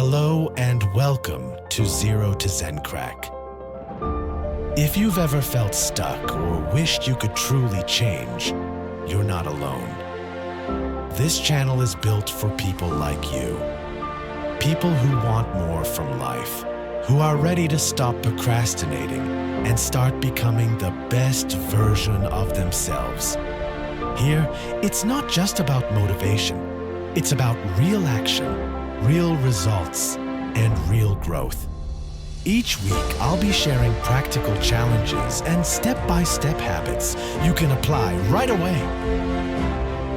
Hello and welcome to ZeroToZenCrack. If you've ever felt stuck or wished you could truly change, you're not alone. This channel is built for people like you. People who want more from life, who are ready to stop procrastinating and start becoming the best version of themselves. Here, it's not just about motivation. It's about real action, real results, and real growth. Each week, I'll be sharing practical challenges and step-by-step habits you can apply right away.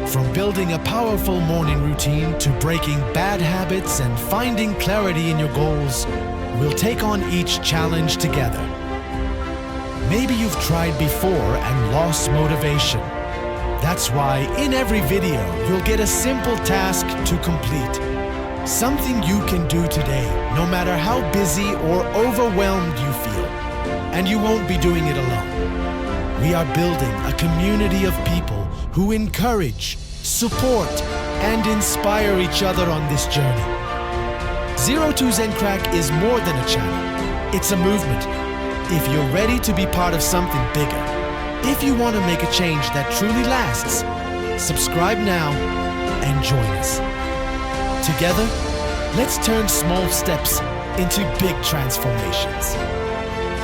From building a powerful morning routine to breaking bad habits and finding clarity in your goals, we'll take on each challenge together. Maybe you've tried before and lost motivation. That's why in every video, you'll get a simple task to complete. Something you can do today, no matter how busy or overwhelmed you feel. And you won't be doing it alone. We are building a community of people who encourage, support, and inspire each other on this journey. ZeroToZenCrack is more than a channel. It's a movement. If you're ready to be part of something bigger, if you want to make a change that truly lasts, subscribe now and join us. Together, let's turn small steps into big transformations.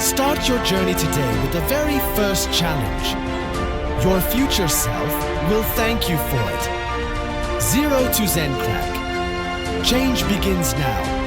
Start your journey today with the very first challenge. Your future self will thank you for it. ZeroToZenCrack. Change begins now.